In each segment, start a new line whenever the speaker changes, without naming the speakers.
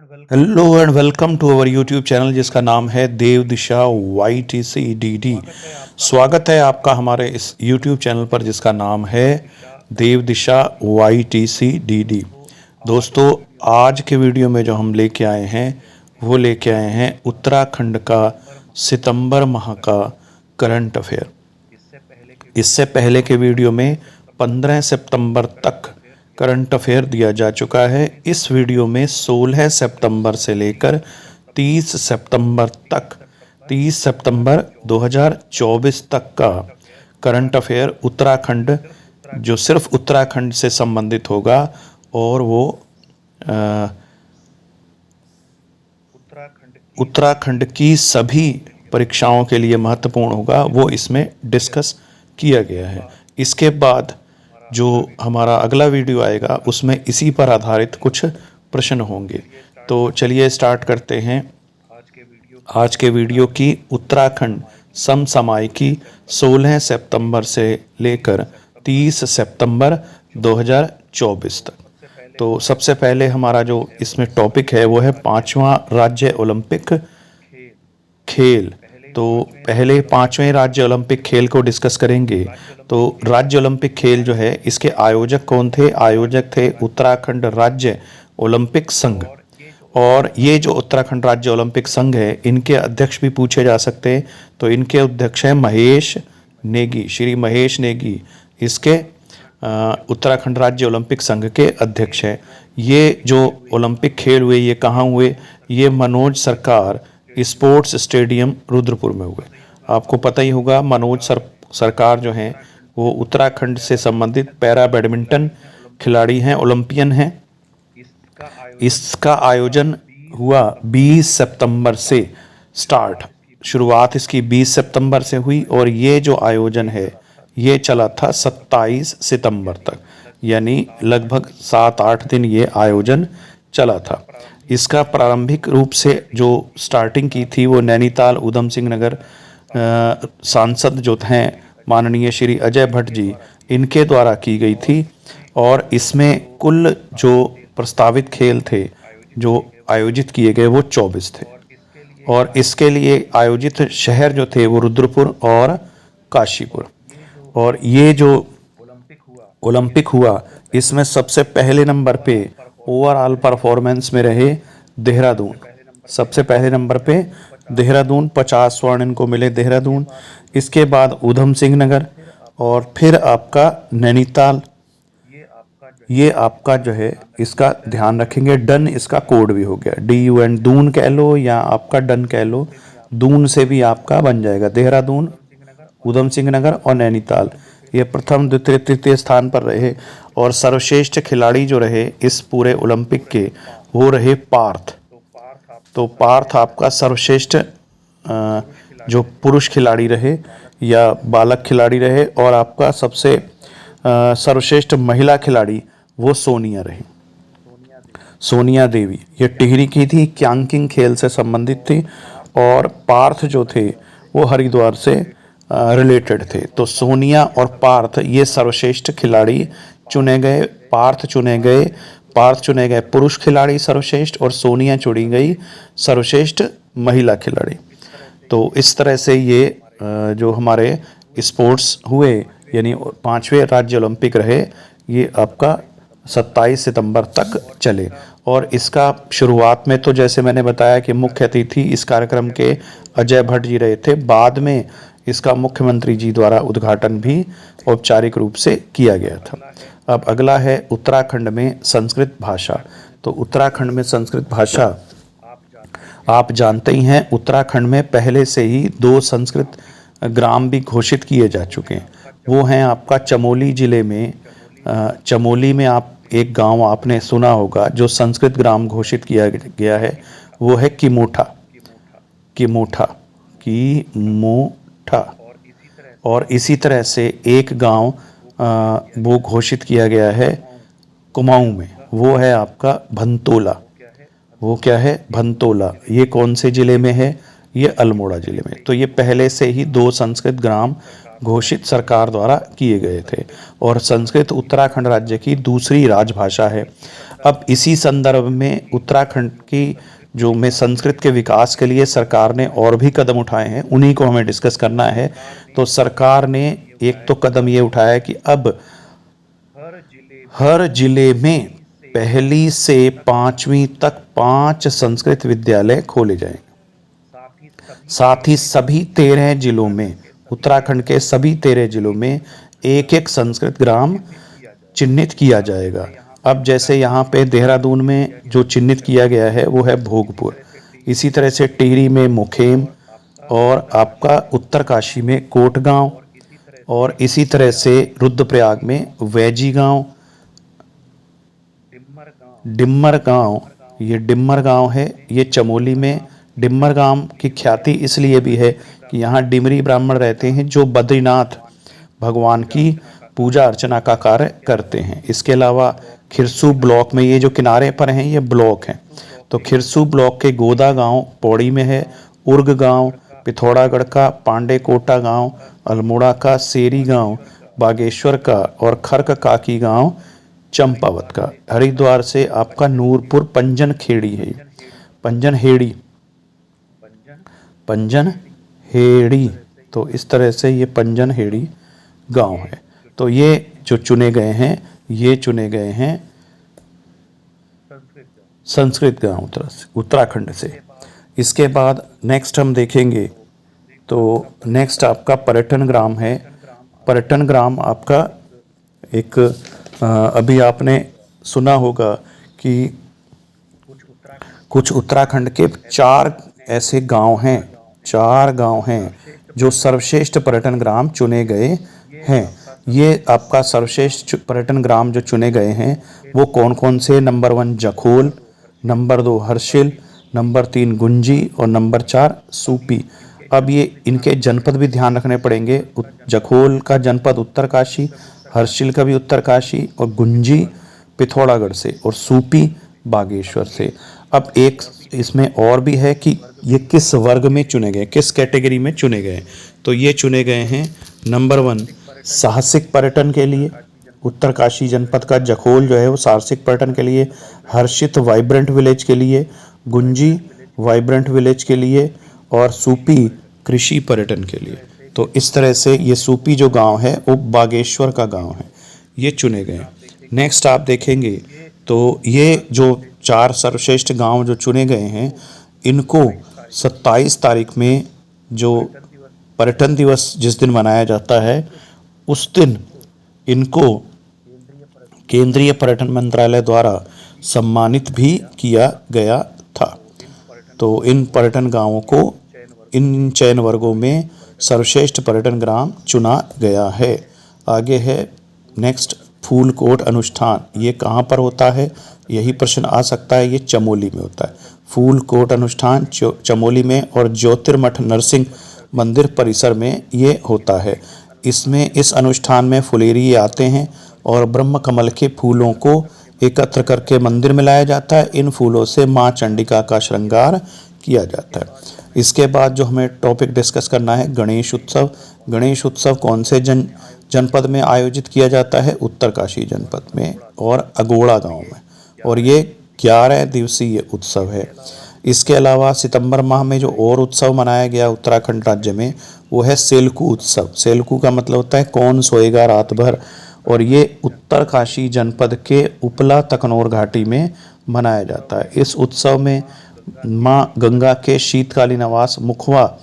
Hello and welcome to our YouTube channel जिसका नाम है देव दिशा YTCDD। स्वागत है आपका हमारे इस यूट्यूब चैनल पर जिसका नाम है देव दिशा YTCDD। दोस्तों, आज के वीडियो में जो हम लेके आए हैं वो लेके आए हैं उत्तराखंड का सितंबर माह का करंट अफेयर। इससे पहले के वीडियो में 15 सितंबर तक करंट अफेयर दिया जा चुका है। इस वीडियो में 16 सितंबर से लेकर 30 सितंबर तक 30 सितंबर 2024 तक का करंट अफेयर उत्तराखंड, जो सिर्फ उत्तराखंड से संबंधित होगा और वो उत्तराखंड की सभी परीक्षाओं के लिए महत्वपूर्ण होगा, वो इसमें डिस्कस किया गया है। इसके बाद जो हमारा अगला वीडियो आएगा उसमें इसी पर आधारित कुछ प्रश्न होंगे। तो चलिए स्टार्ट करते हैं आज के वीडियो की उत्तराखंड समसामयिकी 16 सितंबर से लेकर 30 सितंबर 2024 तक। तो सबसे पहले हमारा जो इसमें टॉपिक है वो है 5वां राज्य ओलंपिक खेल। तो पहले 5वें राज्य ओलंपिक खेल को डिस्कस करेंगे। तो राज्य ओलंपिक खेल जो है इसके आयोजक कौन थे? आयोजक थे उत्तराखंड राज्य ओलंपिक संघ। और ये जो उत्तराखंड राज्य ओलंपिक संघ है इनके अध्यक्ष भी पूछे जा सकते हैं। तो इनके अध्यक्ष हैं महेश नेगी, श्री महेश नेगी इसके उत्तराखंड राज्य ओलंपिक संघ के अध्यक्ष हैं। ये जो ओलंपिक खेल हुए ये कहाँ हुए? ये मनोज सरकार स्पोर्ट्स स्टेडियम रुद्रपुर में हुए। आपको पता ही होगा मनोज सरकार जो हैं वो उत्तराखंड से संबंधित पैरा बैडमिंटन खिलाड़ी हैं, ओलंपियन हैं। इसका आयोजन हुआ 20 सितंबर से स्टार्ट, शुरुआत इसकी 20 सितंबर से हुई और ये जो आयोजन है ये चला था 27 सितंबर तक, यानी लगभग 7-8 दिन ये आयोजन चला था। इसका प्रारंभिक रूप से जो स्टार्टिंग की थी वो नैनीताल उधम सिंह नगर सांसद जो हैं माननीय श्री अजय भट्ट जी, इनके द्वारा की गई थी। और इसमें कुल जो प्रस्तावित खेल थे जो आयोजित किए गए वो 24 थे। और इसके लिए आयोजित शहर जो थे वो रुद्रपुर और काशीपुर। और ये जो ओलंपिक हुआ इसमें सबसे पहले नंबर पे ओवरऑल परफॉर्मेंस में रहे देहरादून। सबसे पहले नंबर पे देहरादून, 50 स्वर्ण इनको मिले देहरादून। इसके बाद उधम सिंह नगर और फिर आपका नैनीताल। ये आपका जो है इसका ध्यान रखेंगे, डन इसका कोड भी हो गया, DUN, दून कह लो या आपका डन कह लो, दून से भी आपका बन जाएगा। देहरादून, उधम सिंह नगर और नैनीताल ये प्रथम द्वितीय तृतीय स्थान पर रहे। और सर्वश्रेष्ठ खिलाड़ी जो रहे इस पूरे ओलंपिक के वो रहे पार्थ। तो पार्थ आपका सर्वश्रेष्ठ जो पुरुष खिलाड़ी रहे या बालक खिलाड़ी रहे। और आपका सबसे सर्वश्रेष्ठ महिला खिलाड़ी वो सोनिया रही, सोनिया देवी। ये टिहरी की थी, क्यांकिंग खेल से संबंधित थी। और पार्थ जो थे वो हरिद्वार से रिलेटेड थे। तो सोनिया और पार्थ ये सर्वश्रेष्ठ खिलाड़ी चुने गए। पार्थ चुने गए पुरुष खिलाड़ी सर्वश्रेष्ठ और सोनिया चुनी गई सर्वश्रेष्ठ महिला खिलाड़ी। तो इस तरह से ये जो हमारे स्पोर्ट्स हुए यानी 5वें राज्य ओलंपिक रहे ये आपका 27 सितंबर तक चले। और इसका शुरुआत में तो जैसे मैंने बताया कि मुख्य अतिथि इस कार्यक्रम के अजय भट्ट जी रहे थे। बाद में इसका मुख्यमंत्री जी द्वारा उद्घाटन भी औपचारिक रूप से किया गया था। अब अगला है उत्तराखंड में संस्कृत भाषा। तो उत्तराखंड में संस्कृत भाषा आप जानते ही हैं, उत्तराखंड में पहले से ही 2 संस्कृत ग्राम भी घोषित किए जा चुके हैं। वो हैं आपका चमोली जिले में, चमोली में आप एक गांव आपने सुना होगा जो संस्कृत ग्राम घोषित किया गया है, वो है किमोठा। और इसी तरह से एक गांव वो घोषित किया गया है कुमाऊं में, वो है आपका भंतोला। वो क्या है? भंतोला। ये कौन से जिले में है? ये अल्मोड़ा जिले में। तो ये पहले से ही 2 संस्कृत ग्राम घोषित सरकार द्वारा किए गए थे। और संस्कृत उत्तराखंड राज्य की दूसरी राजभाषा है। अब इसी संदर्भ में उत्तराखंड की जो में संस्कृत के विकास के लिए सरकार ने और भी कदम उठाए हैं, उन्हीं को हमें डिस्कस करना है। तो सरकार ने एक तो कदम ये उठाया है कि अब हर जिले में 1 से 5वीं तक 5 संस्कृत विद्यालय खोले जाएंगे। साथ ही सभी 13 जिलों में, उत्तराखंड के सभी 13 जिलों में एक एक संस्कृत ग्राम चिन्हित किया जाएगा। अब जैसे यहाँ पे देहरादून में जो चिन्हित किया गया है वो है भोगपुर, इसी तरह से टिहरी में मुखेम, और आपका उत्तरकाशी में कोटगांव, और इसी तरह से रुद्रप्रयाग में वैजी गांव, डिम्मर गांव, ये डिम्मर गांव है, ये चमोली में। डिम्मर गांव की ख्याति इसलिए भी है कि यहाँ डिमरी ब्राह्मण रहते हैं जो बद्रीनाथ भगवान की पूजा अर्चना का कार्य करते हैं। इसके अलावा खिरसू ब्लॉक में, ये जो किनारे पर हैं ये ब्लॉक हैं, तो खिरसू ब्लॉक के गोदा गांव पौड़ी में है, उर्ग गांव पिथौरागढ़ का, पांडे कोटा गांव, अल्मोड़ा का, सेरी गांव बागेश्वर का, और खर्क काकी गांव चंपावत का। हरिद्वार से आपका नूरपुर पंजन खेड़ी है, पंजन हेड़ी, तो इस तरह से ये पंजन हेड़ी गांव है। तो ये जो चुने गए हैं, ये चुने गए हैं संस्कृत गांव उत्तराखंड से। इसके बाद नेक्स्ट हम देखेंगे तो नेक्स्ट आपका पर्यटन ग्राम है। पर्यटन ग्राम आपका एक अभी आपने सुना होगा कि कुछ उत्तराखंड के 4 ऐसे गांव हैं, 4 गांव हैं जो सर्वश्रेष्ठ पर्यटन ग्राम चुने गए हैं। ये आपका सर्वश्रेष्ठ पर्यटन ग्राम जो चुने गए हैं वो कौन कौन से? Number 1 Jakhol, number 2 Harsil, number 3 Gunji और नंबर 4 सूपी। अब ये इनके जनपद भी ध्यान रखने पड़ेंगे। जखोल का जनपद उत्तरकाशी, हर्षिल का भी उत्तरकाशी, और गुंजी पिथौरागढ़ से, और सूपी बागेश्वर से। अब एक इसमें और भी है कि ये किस वर्ग में चुने गए, किस कैटेगरी में चुने गए। तो ये चुने गए हैं नंबर 1 साहसिक पर्यटन के लिए, उत्तरकाशी जनपद का जखोल जो है वो साहसिक पर्यटन के लिए, हर्षित वाइब्रेंट विलेज के लिए, गुंजी वाइब्रेंट विलेज के लिए, और सूपी कृषि पर्यटन के लिए। तो इस तरह से ये सूपी जो गांव है वो बागेश्वर का गांव है, ये चुने गए। नेक्स्ट आप देखेंगे तो ये जो 4 सर्वश्रेष्ठ गांव जो चुने गए हैं, इनको 27 तारीख में जो पर्यटन दिवस जिस दिन मनाया जाता है उस दिन इनको केंद्रीय पर्यटन मंत्रालय द्वारा सम्मानित भी किया गया था। तो इन पर्यटन गांवों को इन चयन वर्गों में सर्वश्रेष्ठ पर्यटन ग्राम चुना गया है। आगे है नेक्स्ट फूलकोट अनुष्ठान। ये कहाँ पर होता है, यही प्रश्न आ सकता है। ये चमोली में होता है। फूलकोट अनुष्ठान चमोली में और ज्योतिर्मठ नरसिंह मंदिर परिसर में ये होता है। इसमें इस अनुष्ठान में फुलेरी आते हैं और ब्रह्म कमल के फूलों को एकत्र करके मंदिर में लाया जाता है। इन फूलों से माँ चंडिका का श्रृंगार किया जाता है। इसके बाद जो हमें टॉपिक डिस्कस करना है गणेश उत्सव। गणेश उत्सव कौन से जनपद में आयोजित किया जाता है? उत्तरकाशी जनपद में और अगोड़ा गांव में, और ये 11 दिवसीय उत्सव है। इसके अलावा सितंबर माह में जो और उत्सव मनाया गया उत्तराखंड राज्य में वो है सेलकू उत्सव। सेलकू का मतलब होता है कौन सोएगा रात भर, और ये उत्तरकाशी जनपद के उपला तकनौर घाटी में मनाया जाता है। इस उत्सव में माँ गंगा के शीतकालीन आवास मुखवा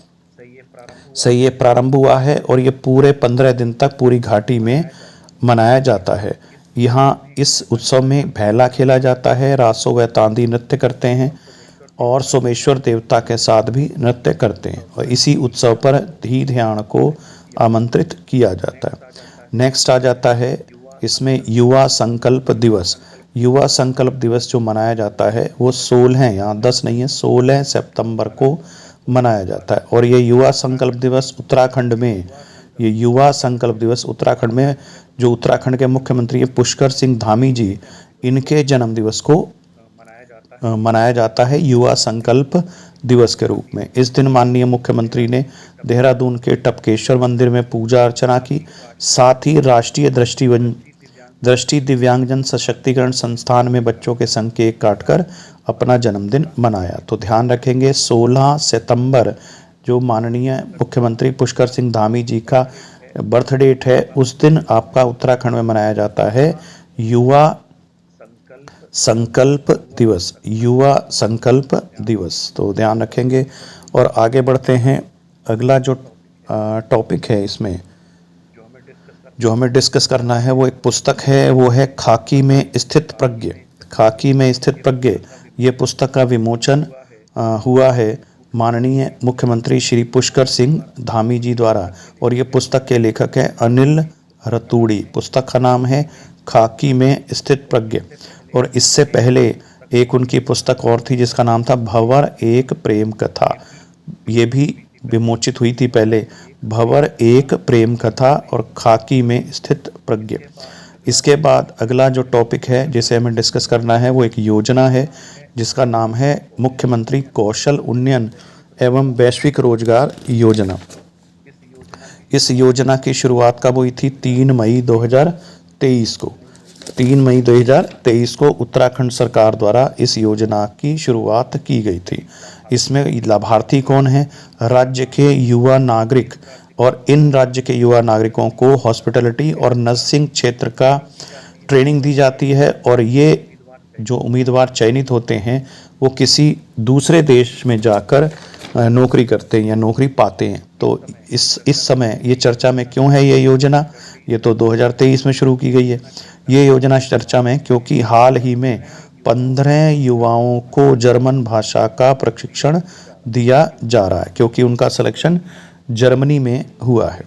से ये प्रारंभ हुआ है और ये पूरे 15 दिन तक पूरी घाटी में मनाया जाता है। यहाँ इस उत्सव में भैला खेला जाता है, रासो व तांदी नृत्य करते हैं और सोमेश्वर देवता के साथ भी नृत्य करते हैं, और इसी उत्सव पर धी ध्यान को आमंत्रित किया जाता है। नेक्स्ट आ जाता है इसमें युवा संकल्प दिवस। युवा संकल्प दिवस जो मनाया जाता है वो 16, यहाँ 10 नहीं है, 16 सितंबर को मनाया जाता है। और ये युवा संकल्प दिवस उत्तराखंड में, ये युवा संकल्प दिवस उत्तराखंड में जो उत्तराखंड के मुख्यमंत्री पुष्कर सिंह धामी जी, इनके जन्म दिवस को मनाया जाता है युवा संकल्प दिवस के रूप में। इस दिन माननीय मुख्यमंत्री ने देहरादून के टपकेश्वर मंदिर में पूजा अर्चना की, साथ ही राष्ट्रीय दृष्टि दिव्यांगजन सशक्तिकरण संस्थान में बच्चों के संग केक काटकर अपना जन्मदिन मनाया। तो ध्यान रखेंगे 16 सितंबर जो माननीय मुख्यमंत्री पुष्कर सिंह धामी जी का बर्थ डेट है, उस दिन आपका उत्तराखंड में मनाया जाता है युवा संकल्प दिवस, युवा संकल्प दिवस। तो ध्यान रखेंगे और आगे बढ़ते हैं। अगला जो टॉपिक है इसमें जो हमें डिस्कस करना है वो एक पुस्तक है, वो है खाकी में स्थित प्रज्ञ। खाकी में स्थित प्रज्ञ ये पुस्तक का विमोचन हुआ है माननीय मुख्यमंत्री श्री पुष्कर सिंह धामी जी द्वारा, और ये पुस्तक के लेखक हैं अनिल रतूड़ी। पुस्तक का नाम है खाकी में स्थित प्रज्ञ। और इससे पहले एक उनकी पुस्तक और थी जिसका नाम था भंवर एक प्रेम कथा, ये भी विमोचित हुई थी पहले, भंवर एक प्रेम कथा और खाकी में स्थित प्रज्ञ। इसके बाद अगला जो टॉपिक है जिसे हमें डिस्कस करना है वो एक योजना है जिसका नाम है मुख्यमंत्री कौशल उन्नयन एवं वैश्विक रोजगार योजना। इस योजना की शुरुआत कब हुई थी? 3 मई 2023 को। 3 मई 2023 को उत्तराखंड सरकार द्वारा इस योजना की शुरुआत की गई थी। इसमें लाभार्थी कौन है? राज्य के युवा नागरिक, और इन राज्य के युवा नागरिकों को हॉस्पिटैलिटी और नर्सिंग क्षेत्र का ट्रेनिंग दी जाती है, और ये जो उम्मीदवार चयनित होते हैं वो किसी दूसरे देश में जाकर नौकरी करते हैं या नौकरी पाते हैं। तो इस समय ये चर्चा में क्यों है ये योजना? ये तो 2023 में शुरू की गई है ये योजना चर्चा में, क्योंकि हाल ही में 15 युवाओं को जर्मन भाषा का प्रशिक्षण दिया जा रहा है, क्योंकि उनका सिलेक्शन जर्मनी में हुआ है।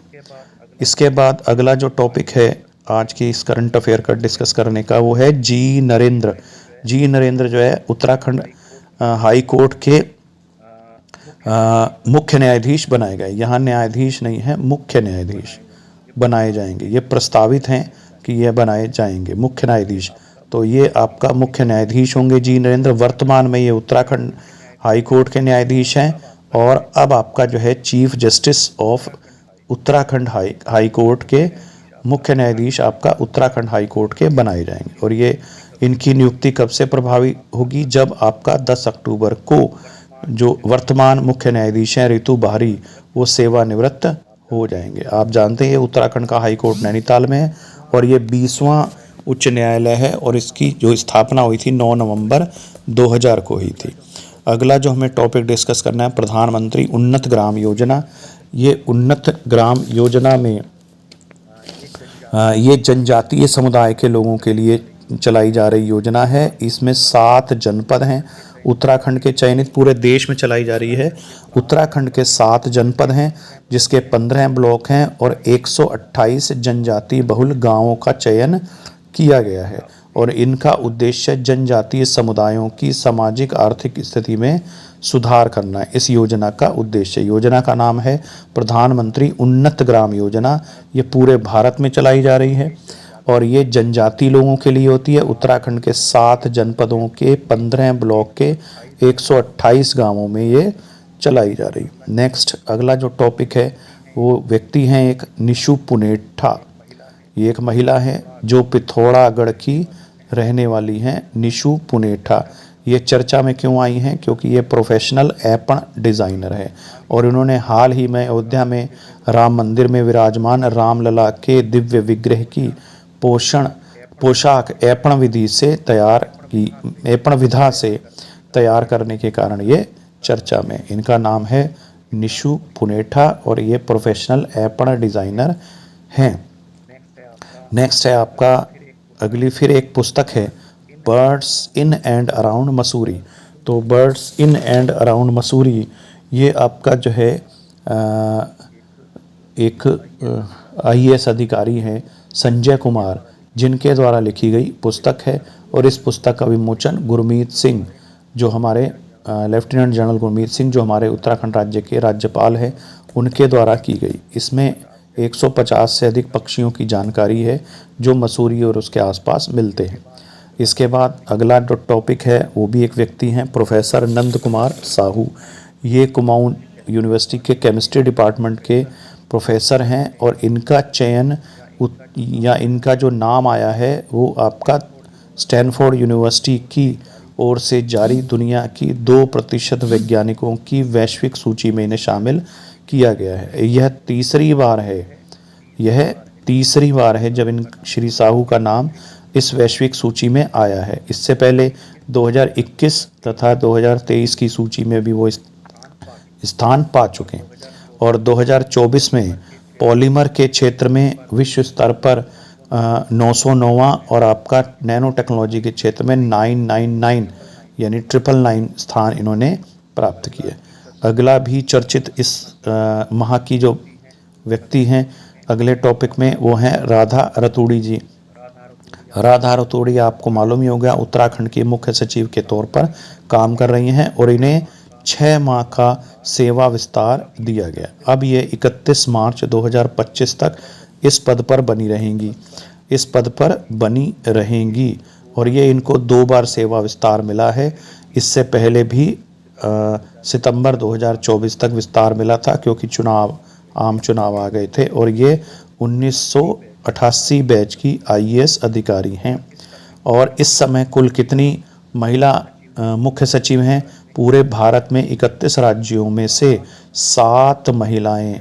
इसके बाद अगला जो टॉपिक है आज की इस करंट अफेयर का डिस्कस करने का वो है जी नरेंद्र। जी नरेंद्र जो है उत्तराखंड हाई कोर्ट के मुख्य न्यायाधीश बनाए गए। यहाँ न्यायाधीश नहीं है, मुख्य न्यायाधीश बनाए जाएंगे। ये प्रस्तावित हैं कि ये बनाए जाएंगे मुख्य न्यायाधीश। तो ये आपका मुख्य न्यायाधीश होंगे जी नरेंद्र। वर्तमान में ये उत्तराखंड हाई कोर्ट के न्यायाधीश हैं, और अब आपका जो है chief justice of Uttarakhand high court के मुख्य न्यायाधीश आपका उत्तराखंड हाई कोर्ट के बनाए जाएंगे। और ये इनकी नियुक्ति कब से प्रभावी होगी? जब आपका 10 अक्टूबर को जो वर्तमान मुख्य न्यायाधीश हैं ऋतु बहारी वो सेवानिवृत्त हो जाएंगे। आप जानते हैं उत्तराखंड का हाई कोर्ट नैनीताल में है और ये 20वां उच्च न्यायालय है, और इसकी जो स्थापना हुई थी 9 नवंबर 2000 को हुई थी। अगला जो हमें टॉपिक डिस्कस करना है प्रधानमंत्री उन्नत ग्राम योजना। ये उन्नत ग्राम योजना में ये जनजातीय समुदाय के लोगों के लिए चलाई जा रही योजना है। इसमें 7 जनपद हैं उत्तराखंड के चयनित, पूरे देश में चलाई जा रही है। उत्तराखंड के 7 जनपद हैं जिसके 15 ब्लॉक हैं और 128 जनजातीय बहुल गांवों का चयन किया गया है, और इनका उद्देश्य जनजातीय समुदायों की सामाजिक आर्थिक स्थिति में सुधार करना है। इस योजना का उद्देश्य, योजना का नाम है प्रधानमंत्री उन्नत ग्राम योजना। ये पूरे भारत में चलाई जा रही है और ये जनजातीय लोगों के लिए होती है। उत्तराखंड के 7 जनपदों के 15 ब्लॉक के 128 गांवों में ये चलाई जा रही है। नेक्स्ट अगला जो टॉपिक है वो व्यक्ति हैं एक निशु पुनेठा। ये एक महिला है जो पिथौरागढ़ की रहने वाली हैं, निशु पुनेठा। ये चर्चा में क्यों आई हैं? क्योंकि ये प्रोफेशनल ऐपण डिज़ाइनर है और इन्होंने हाल ही में अयोध्या में राम मंदिर में विराजमान रामलला के दिव्य विग्रह की पोशाक ऐपण विधा से तैयार करने के कारण ये चर्चा में। इनका नाम है निशु पुनेठा और ये प्रोफेशनल ऐपण डिज़ाइनर हैं। नेक्स्ट है आपका अगली फिर एक पुस्तक है birds in and around Mussoorie. तो birds in and around Mussoorie ये आपका जो है एक IAS अधिकारी हैं संजय कुमार, जिनके द्वारा लिखी गई पुस्तक है, और इस पुस्तक का विमोचन गुरमीत सिंह जो हमारे लेफ्टिनेंट जनरल गुरमीत सिंह जो हमारे उत्तराखंड राज्य के राज्यपाल हैं उनके द्वारा की गई। इसमें 150 से अधिक पक्षियों की जानकारी है जो मसूरी और उसके आसपास मिलते हैं। इसके बाद अगला जो टॉपिक है वो भी एक व्यक्ति हैं प्रोफेसर नंद कुमार साहू। ये कुमाऊं यूनिवर्सिटी के केमिस्ट्री डिपार्टमेंट के प्रोफेसर हैं और इनका चयन या इनका जो नाम आया है वो आपका स्टैनफोर्ड यूनिवर्सिटी की ओर से जारी दुनिया की 2% वैज्ञानिकों की वैश्विक सूची में इन्हें शामिल किया गया है। यह तीसरी बार है जब इन श्री साहू का नाम इस वैश्विक सूची में आया है। इससे पहले 2021 तथा 2023 की सूची में भी वो स्थान पा चुके हैं और 2024 में पॉलीमर के क्षेत्र में विश्व स्तर पर 909वां और आपका नैनो टेक्नोलॉजी के क्षेत्र में 999 यानी 999 स्थान इन्होंने प्राप्त किए। अगला भी चर्चित इस माह की जो व्यक्ति हैं अगले टॉपिक में वो हैं राधा रतूड़ी जी। राधा रतूड़ी आपको मालूम ही होगा उत्तराखंड की मुख्य सचिव के तौर पर काम कर रही हैं और इन्हें 6 माह का सेवा विस्तार दिया गया। अब ये 31 मार्च 2025 तक इस पद पर बनी रहेंगी और ये इनको 2 बार सेवा विस्तार मिला है। इससे पहले भी सितंबर 2024 तक विस्तार मिला था क्योंकि आम चुनाव आ गए थे और ये 1988 बैच की IAS अधिकारी हैं। और इस समय कुल कितनी महिला मुख्य सचिव हैं? पूरे भारत में 31 राज्यों में से 7 महिलाएं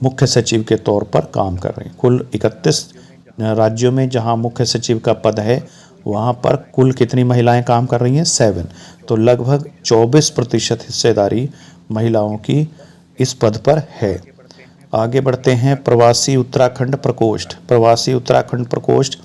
मुख्य सचिव के तौर पर काम कर रही हैं। कुल 31 राज्यों में जहां मुख्य सचिव का पद है वहां पर कुल कितनी महिलाएं काम कर रही हैं? 7। तो लगभग 24% हिस्सेदारी महिलाओं की इस पद पर है। आगे बढ़ते हैं। प्रवासी उत्तराखंड प्रकोष्ठ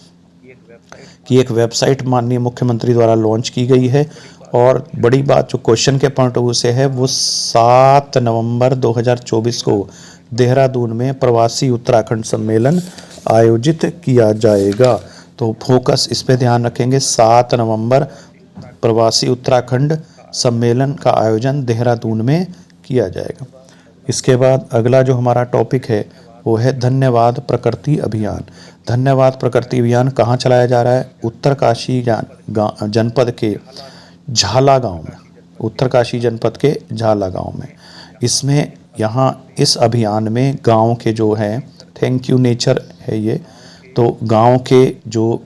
की एक वेबसाइट माननीय मुख्यमंत्री द्वारा लॉन्च की गई है और बड़ी बात जो क्वेश्चन के पॉइंट ऑफ व्यू से है वो 7 नवंबर 2024 को देहरादून में प्रवासी उत्तराखंड सम्मेलन आयोजित किया जाएगा। तो फोकस इस पे ध्यान रखेंगे। 7 नवंबर प्रवासी उत्तराखंड सम्मेलन का आयोजन देहरादून में किया जाएगा। इसके बाद अगला जो हमारा टॉपिक है वो है धन्यवाद प्रकृति अभियान। धन्यवाद प्रकृति अभियान कहाँ चलाया जा रहा है? उत्तरकाशी जनपद के झाला गांव में। इसमें यहाँ इस अभियान में गांव के जो हैं थैंक यू नेचर है ये, तो गांव के जो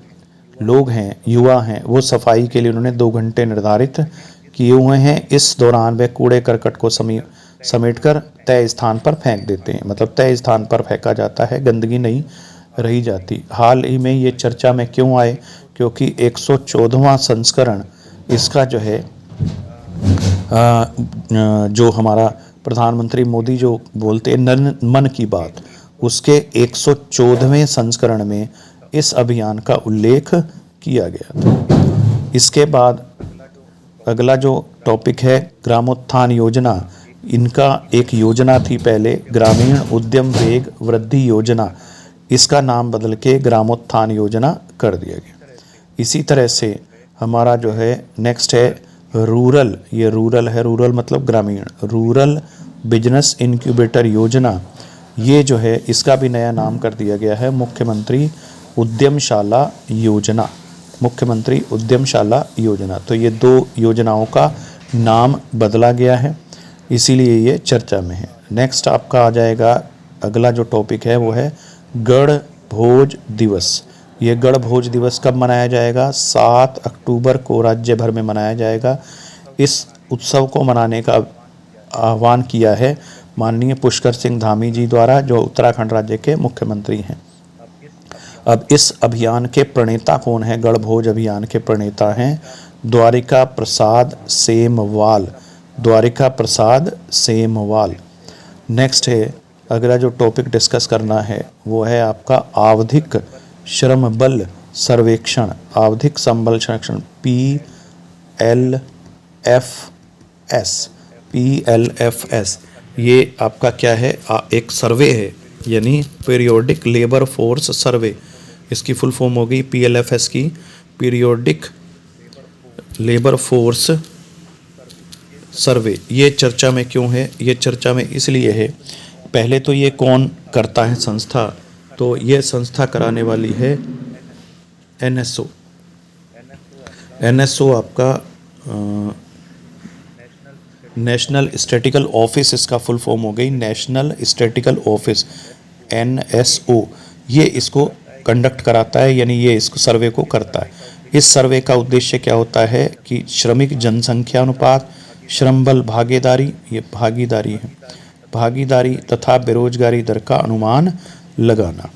लोग हैं युवा हैं वो सफाई के लिए उन्होंने 2 घंटे निर्धारित किए हुए हैं। इस दौरान वे कूड़े करकट को समेटकर तय स्थान पर फेंक देते हैं, मतलब तय स्थान पर फेंका जाता है, गंदगी नहीं रही जाती। हाल ही में ये चर्चा में क्यों आए? क्योंकि 114वां संस्करण इसका जो है जो हमारा प्रधानमंत्री मोदी जो बोलते हैं मन की बात, उसके 114वें संस्करण में इस अभियान का उल्लेख किया गया था। इसके बाद अगला जो टॉपिक है ग्रामोत्थान योजना। इनका एक योजना थी पहले ग्रामीण उद्यम वेग वृद्धि योजना, इसका नाम बदल के ग्रामोत्थान योजना कर दिया गया। इसी तरह से हमारा जो है नेक्स्ट है रूरल। ये रूरल मतलब ग्रामीण। रूरल बिजनेस इंक्यूबेटर योजना, ये जो है इसका भी नया नाम कर दिया गया है मुख्यमंत्री उद्यमशाला योजना। तो ये 2 योजनाओं का नाम बदला गया है, इसीलिए ये चर्चा में है। नेक्स्ट आपका आ जाएगा अगला जो टॉपिक है वो है गढ़ भोज दिवस। ये गढ़ भोज दिवस कब मनाया जाएगा? 7 अक्टूबर को राज्य भर में मनाया जाएगा। इस उत्सव को मनाने का आह्वान किया है माननीय पुष्कर सिंह धामी जी द्वारा, जो उत्तराखंड राज्य के मुख्यमंत्री हैं। अब इस अभियान के प्रणेता कौन है? गढ़ भोज अभियान के प्रणेता हैं द्वारिका प्रसाद सेमवाल। नेक्स्ट है अगला जो टॉपिक डिस्कस करना है वो है आपका आवधिक श्रम बल सर्वेक्षण। PLFS ये आपका क्या है? एक सर्वे है, यानी पीरियोडिक लेबर फोर्स सर्वे। इसकी फुल फॉर्म हो गई PLFS की, पीरियोडिक लेबर फोर्स सर्वे। ये चर्चा में क्यों है? ये चर्चा में इसलिए है, पहले तो ये कौन करता है संस्था? तो ये संस्था कराने वाली है NSO आपका नेशनल स्टैटिकल ऑफिस, इसका फुल फॉर्म हो गई नेशनल स्टैटिकल ऑफिस NSO। ये इसको कंडक्ट कराता है, यानी ये इसको सर्वे को करता है। इस सर्वे का उद्देश्य क्या होता है कि श्रमिक जनसंख्या अनुपात, श्रम बल भागीदारी, ये भागीदारी है, भागीदारी तथा बेरोजगारी दर का अनुमान लगाना।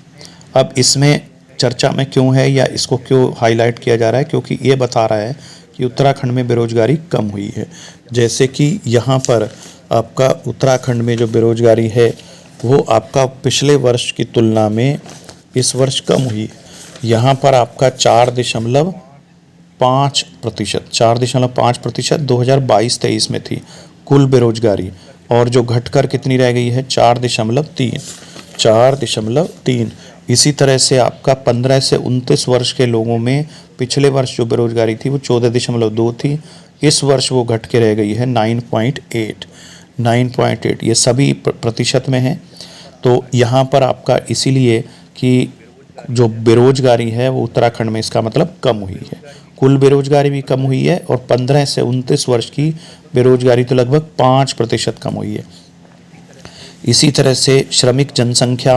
अब इसमें चर्चा में क्यों है या इसको क्यों हाईलाइट किया जा रहा है, क्योंकि ये बता रहा है कि उत्तराखंड में बेरोजगारी कम हुई है। जैसे कि यहाँ पर आपका उत्तराखंड में जो बेरोजगारी है वो आपका पिछले वर्ष की तुलना में इस वर्ष कम हुई। यहाँ पर आपका 4.5% 4.5% 2022-23 में थी कुल बेरोजगारी, और जो घटकर कितनी रह गई है 4.3। इसी तरह से आपका 15 से 29 वर्ष के लोगों में पिछले वर्ष जो बेरोजगारी थी वो 14.2 थी, इस वर्ष वो घट के रह गई है 9.8। ये सभी प्रतिशत में है। तो यहाँ पर आपका इसीलिए कि जो बेरोजगारी है वो उत्तराखंड में इसका मतलब कम हुई है, कुल बेरोजगारी भी कम हुई है, और 15 से 29 वर्ष की बेरोजगारी तो लगभग 5% कम हुई है। इसी तरह से श्रमिक जनसंख्या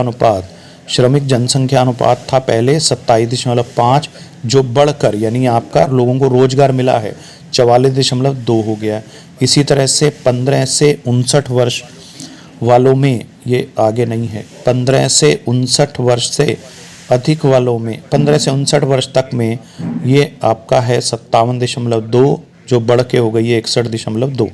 अनुपात था पहले 27.5, जो बढ़कर यानी आपका लोगों को रोजगार मिला है 44.2 हो गया। इसी तरह से 15 से 59 वर्ष वालों में, ये आगे नहीं है, 15 से 59 वर्ष से अधिक वालों में, 15 से 59 वर्ष तक में ये आपका है 57.2, जो बढ़ के हो गई है 61.2।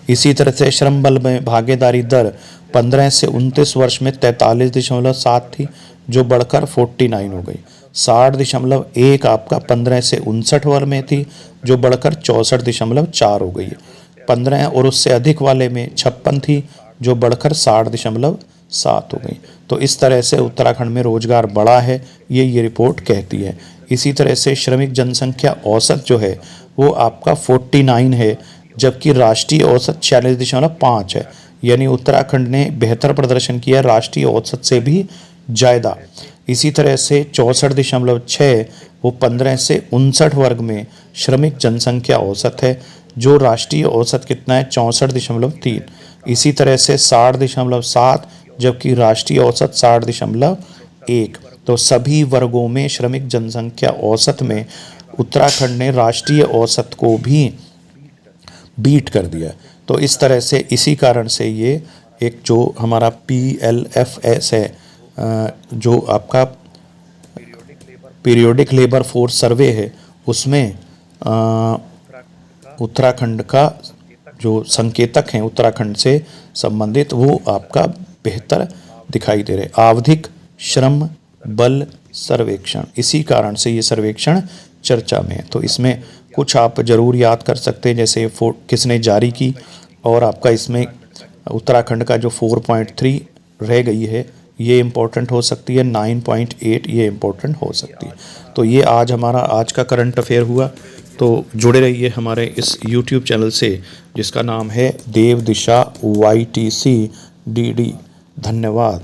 इसी तरह से श्रम बल में भागीदारी दर 15 से 29 वर्ष में 43.7 थी, जो बढ़कर 49 हो गई। 60.1 आपका 15 से 59 वर्ष में थी, जो बढ़कर 64.4 हो गई। 15 और उससे अधिक वाले में 56 थी, जो बढ़कर 60.7 हो गई। तो इस तरह से उत्तराखंड में रोजगार बढ़ा है, ये रिपोर्ट कहती है। इसी तरह से श्रमिक जनसंख्या औसत जो है वो आपका 49 है, जबकि राष्ट्रीय औसत 46.5 है, यानी उत्तराखंड ने बेहतर प्रदर्शन किया राष्ट्रीय औसत से भी ज़्यादा। इसी तरह से 64.6 वो 15 से 59 वर्ग में श्रमिक जनसंख्या औसत है, जो राष्ट्रीय औसत कितना है 64.3। इसी तरह से 60.7, जबकि राष्ट्रीय औसत 60.1। तो सभी वर्गों में श्रमिक जनसंख्या औसत में उत्तराखंड ने राष्ट्रीय औसत को भी बीट कर दिया। तो इस तरह से इसी कारण से ये एक जो हमारा PLFS है, जो आपका पीरियोडिक लेबर फोर्स सर्वे है, उसमें उत्तराखंड का जो संकेतक हैं उत्तराखंड से संबंधित वो आपका बेहतर दिखाई दे रहे। आवधिक श्रम बल सर्वेक्षण, इसी कारण से ये सर्वेक्षण चर्चा में है। तो इसमें कुछ आप जरूर याद कर सकते हैं, जैसे किसने जारी की, और आपका इसमें उत्तराखंड का जो 4.3 रह गई है ये इम्पोर्टेंट हो सकती है, 9.8 ये इम्पोर्टेंट हो सकती है। तो ये आज हमारा आज का करंट अफेयर हुआ। तो जुड़े रहिए हमारे इस YouTube चैनल से, जिसका नाम है देव दिशा YTC DD। धन्यवाद।